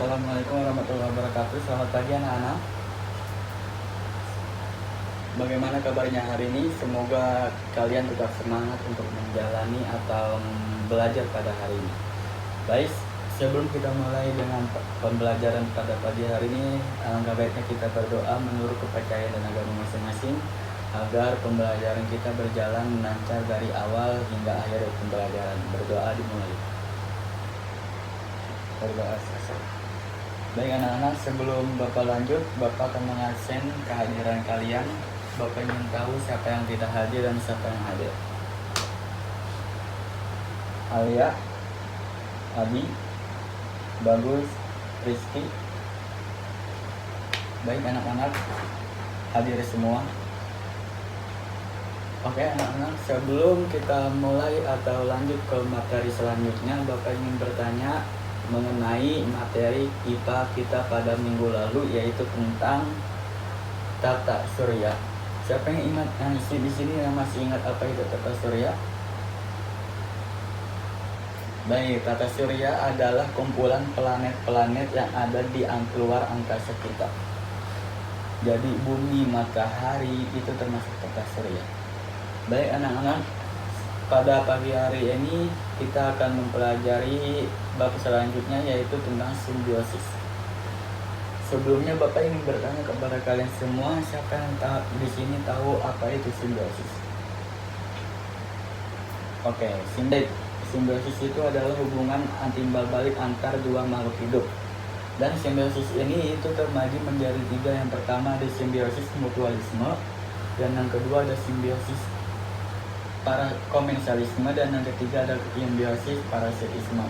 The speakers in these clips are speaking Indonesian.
Assalamualaikum warahmatullahi wabarakatuh. Selamat pagi anak-anak. Bagaimana kabarnya hari ini? Semoga kalian tetap semangat untuk menjalani atau belajar pada hari ini. Baik, sebelum kita mulai dengan pembelajaran pada pagi hari ini, alangkah baiknya kita berdoa menurut kepercayaan dan agama masing-masing agar pembelajaran kita berjalan lancar dari awal hingga akhir pembelajaran. Berdoa dimulai. Berdoa selesai. Baik anak-anak, sebelum Bapak lanjut, Bapak akan mengasen kehadiran kalian. Bapak ingin tahu siapa yang tidak hadir dan siapa yang hadir. Alia, Abi, Bagus, Rizky. Baik anak-anak, hadir semua. Oke anak-anak, sebelum kita mulai atau lanjut ke materi selanjutnya, Bapak ingin bertanya mengenai materi IPA kita pada minggu lalu, yaitu tentang tata surya. Siapa yang ingat di sini yang masih ingat apa itu tata surya? Baik, tata surya adalah kumpulan planet-planet yang ada di luar angkasa kita. Jadi bumi, matahari itu termasuk tata surya. Baik anak-anak, pada pagi hari ini kita akan mempelajari bab selanjutnya, yaitu tentang simbiosis. Sebelumnya Bapak ingin bertanya kepada kalian semua, siapa yang di sini tahu apa itu simbiosis? Oke, simbiosis itu adalah hubungan antimbal balik antar dua makhluk hidup. Dan simbiosis ini itu terbagi menjadi tiga. Yang pertama ada simbiosis mutualisme, dan yang kedua ada simbiosis para komensalisme, dan yang ketiga ada simbiosis parasitisme.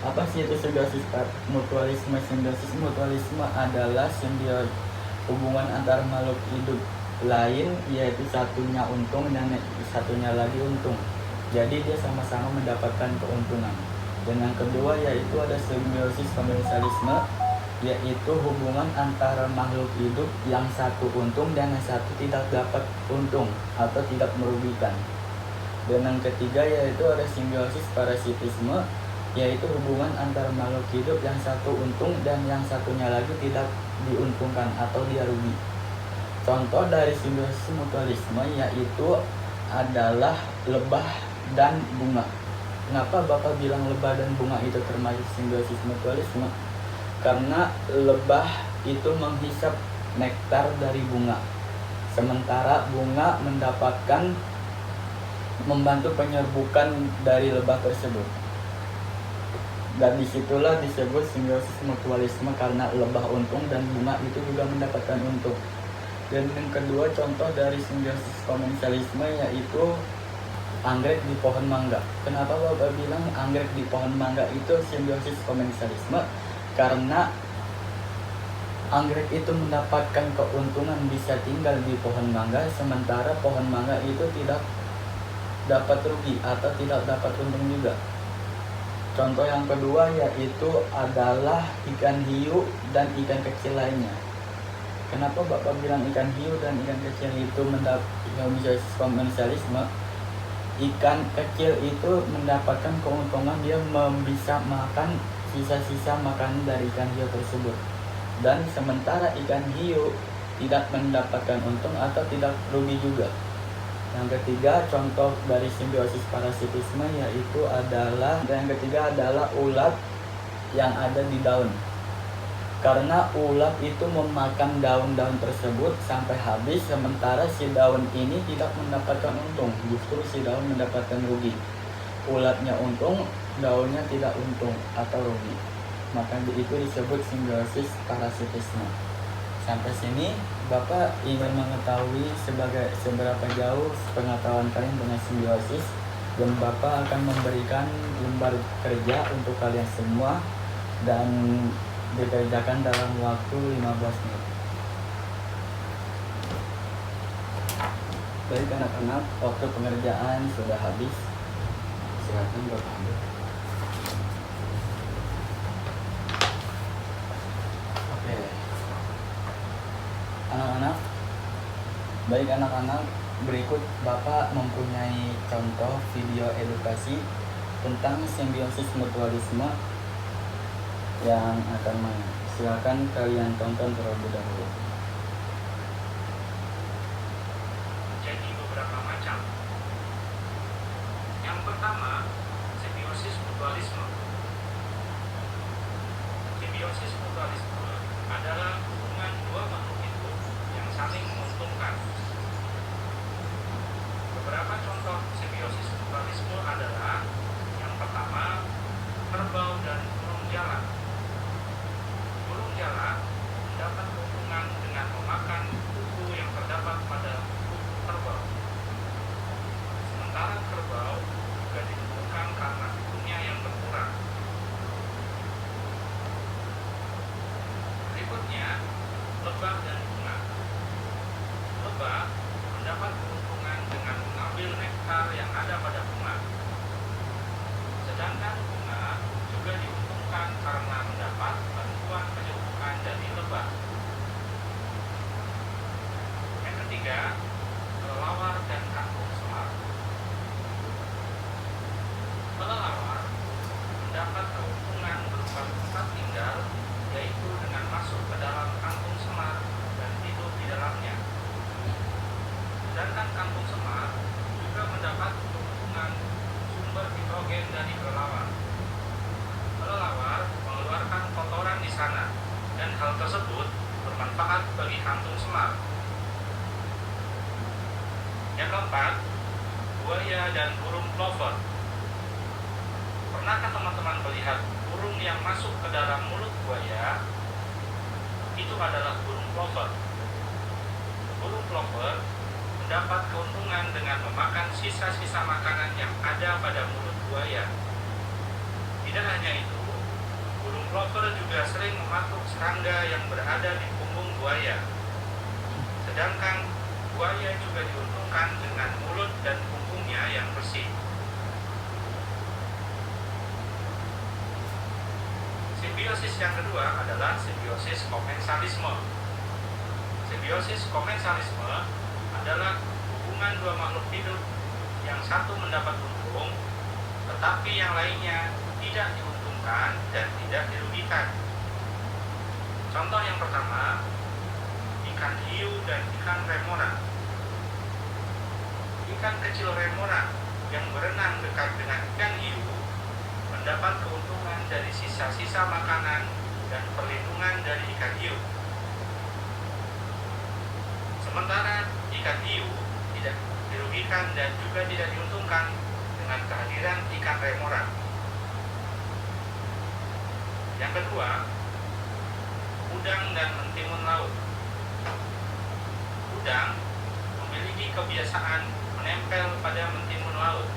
Apa sih itu simbiosis mutualisme? Simbiosis mutualisme adalah simbiosis hubungan antar makhluk hidup lain, yaitu satunya untung dan satunya lagi untung. Jadi dia sama-sama mendapatkan keuntungan. Dan yang kedua yaitu ada simbiosis komensalisme, yaitu hubungan antara makhluk hidup yang satu untung dan yang satu tidak dapat untung atau tidak merugikan. Dan yang ketiga yaitu ada simbiosis parasitisme, yaitu hubungan antara makhluk hidup yang satu untung dan yang satunya lagi tidak diuntungkan atau dia rugi. Contoh dari simbiosis mutualisme yaitu adalah lebah dan bunga. Kenapa Bapak bilang lebah dan bunga itu termasuk simbiosis mutualisme? Karena lebah itu menghisap nektar dari bunga, sementara bunga membantu penyerbukan dari lebah tersebut. Dan disitulah disebut simbiosis mutualisme, karena lebah untung dan bunga itu juga mendapatkan untung. Dan yang kedua contoh dari simbiosis komensalisme yaitu anggrek di pohon mangga. Kenapa Bapak bilang anggrek di pohon mangga itu simbiosis komensalisme? Karena anggrek itu mendapatkan keuntungan bisa tinggal di pohon mangga, sementara pohon mangga itu tidak dapat rugi atau tidak dapat untung juga. Contoh yang kedua yaitu adalah ikan hiu dan ikan kecil lainnya. Kenapa Bapak bilang ikan hiu dan ikan kecil itu mendapatkan komensalisme? Ikan kecil itu mendapatkan keuntungan, dia bisa makan sisa-sisa makanan dari ikan hiu tersebut. Dan sementara ikan hiu tidak mendapatkan untung atau tidak rugi juga. Yang ketiga contoh dari simbiosis parasitisme yaitu adalah ulat yang ada di daun. Karena ulat itu memakan daun-daun tersebut sampai habis, sementara si daun ini tidak mendapatkan untung, justru si daun mendapatkan rugi. Ulatnya untung, daunnya tidak untung atau rugi. Maka itu disebut simbiosis parasitisme. Sampai sini Bapak ingin mengetahui seberapa jauh pengetahuan kalian dengan simbiosis, dan Bapak akan memberikan lembar kerja untuk kalian semua dan dikerjakan dalam waktu 15 menit. Baik anak-anak, waktu pengerjaan sudah habis. Silakan Bapak ambil. Oke. Anak-anak, baik anak-anak, berikut Bapak mempunyai contoh video edukasi tentang simbiosis mutualisme yang akan main. Silakan kalian tonton terlebih dahulu. Jadi beberapa macam. Yang pertama, simbiosis mutualisme. Simbiosis mutualisme adalah hubungan dua makhluk hidup yang saling menguntungkan. Beberapa contoh simbiosis mutualisme adalah yang pertama, kerbau dan burung jalak. Burung jalak mendapat keuntungan dengan memakan kuku yang terdapat pada kuku kerbau. Sementara kerbau juga diuntungkan karena kukunya yang berkurang. Berikutnya, lebah dan bunga. Lebah mendapat keuntungan dengan mengambil nektar yang ada pada bunga. Sedangkan bunga juga diuntungkan karena mendapat bantuan penyembuhan dari lebah. Yang ketiga, kelelawar dan kangkung semar. Kelelawar mendapat keuntungan berupa tempat tinggal, yaitu dengan masuk ke dalam kangkung semar dan tidur di dalamnya. Sedangkan kangkung semar juga mendapat keuntungan sumber hidrogen dari kelelawar. Kelelawar mengeluarkan kotoran di sana, dan hal tersebut bermanfaat bagi kangkung semar. Yang keempat, buaya dan burung plover. Pernahkah teman-teman melihat burung yang masuk ke dalam mulut buaya? Itu adalah burung plover. Burung plover mendapat keuntungan dengan memakan sisa-sisa makanan yang ada pada mulut buaya. Tidak hanya itu, burung plover juga sering mematuk serangga yang berada di punggung buaya. Sedangkan buaya juga diuntungkan dengan mulut dan punggungnya yang bersih. Simbiosis yang kedua adalah simbiosis komensalisme. Simbiosis komensalisme adalah hubungan dua makhluk hidup yang satu mendapat untung, tetapi yang lainnya tidak diuntungkan dan tidak dirugikan. Contoh yang pertama, ikan hiu dan ikan remora. Ikan kecil remora yang berenang dekat dengan ikan hiu mendapat keuntungan dari sisa-sisa makanan dan perlindungan dari ikan hiu. Sementara ikan hiu tidak dirugikan dan juga tidak diuntungkan dengan kehadiran ikan remora. Yang kedua, udang dan mentimun laut. Udang memiliki kebiasaan menempel pada mentimun laut,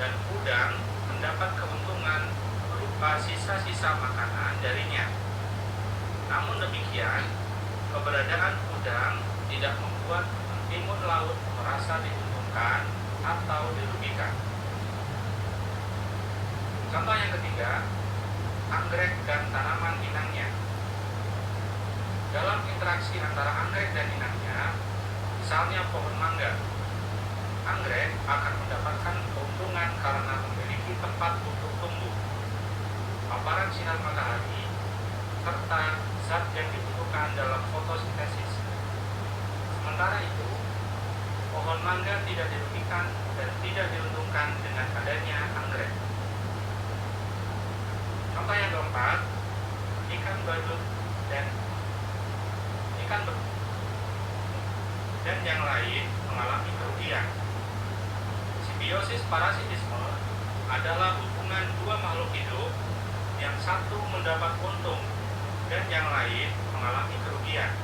dan udang mendapat keuntungan berupa sisa-sisa makanan darinya. Namun demikian, keberadaan udang tidak membuat mentimun laut merasa diuntungkan atau dirugikan. Contoh yang ketiga, anggrek dan tanaman inangnya. Dalam interaksi antara anggrek dan inangnya, misalnya pohon mangga, anggrek akan mendapatkan keuntungan karena memiliki tempat untuk tumbuh, paparan sinar matahari, serta zat yang dibutuhkan dalam fotosintesis. Sementara itu, pohon mangga tidak dirugikan dan tidak diuntungkan dengan adanya anggrek. Contoh yang keempat, ikan badut dan yang lain mengalami kerugian. Simbiosis parasitisme adalah hubungan dua makhluk hidup yang satu mendapat untung dan yang lain mengalami kerugian.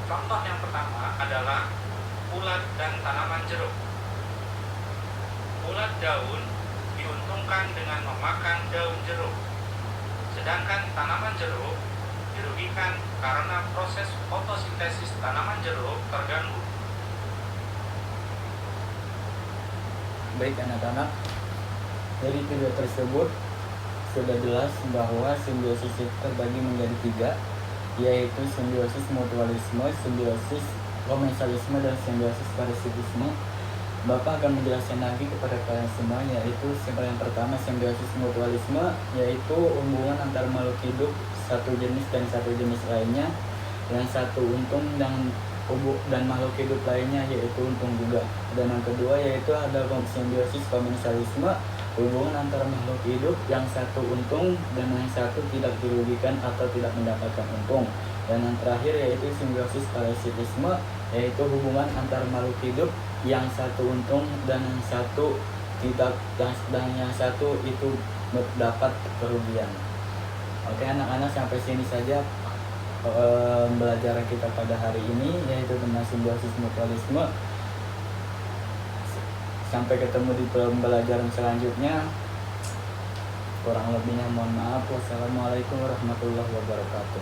Contoh yang pertama adalah ulat dan tanaman jeruk. Ulat daun diuntungkan dengan memakan daun jeruk, sedangkan tanaman jeruk dirugikan karena proses fotosintesis tanaman jeruk terganggu. Baik anak-anak, dari video tersebut sudah jelas bahwa simbiosis itu terbagi menjadi 3, yaitu simbiosis mutualisme, simbiosis komensalisme, dan simbiosis parasitisme. Bapak akan menjelaskan lagi kepada kalian semua, yaitu yang pertama simbiosis mutualisme, yaitu hubungan antar makhluk hidup satu jenis dan satu jenis lainnya, yang satu untung dan makhluk hidup lainnya yaitu untung juga. Dan yang kedua yaitu ada simbiosis komensalisme, hubungan antara makhluk hidup yang satu untung dan yang satu tidak dirugikan atau tidak mendapatkan untung. Dan yang terakhir yaitu simbiosis parasitisme, yaitu hubungan antara makhluk hidup yang satu untung dan yang satu tidak, dan yang satu itu mendapat kerugian. Oke anak-anak, sampai sini saja pembelajaran kita pada hari ini, yaitu tentang simbiosis mutualisme. Sampai ketemu di pembelajaran selanjutnya. Kurang lebihnya mohon maaf. Wassalamualaikum warahmatullahi wabarakatuh.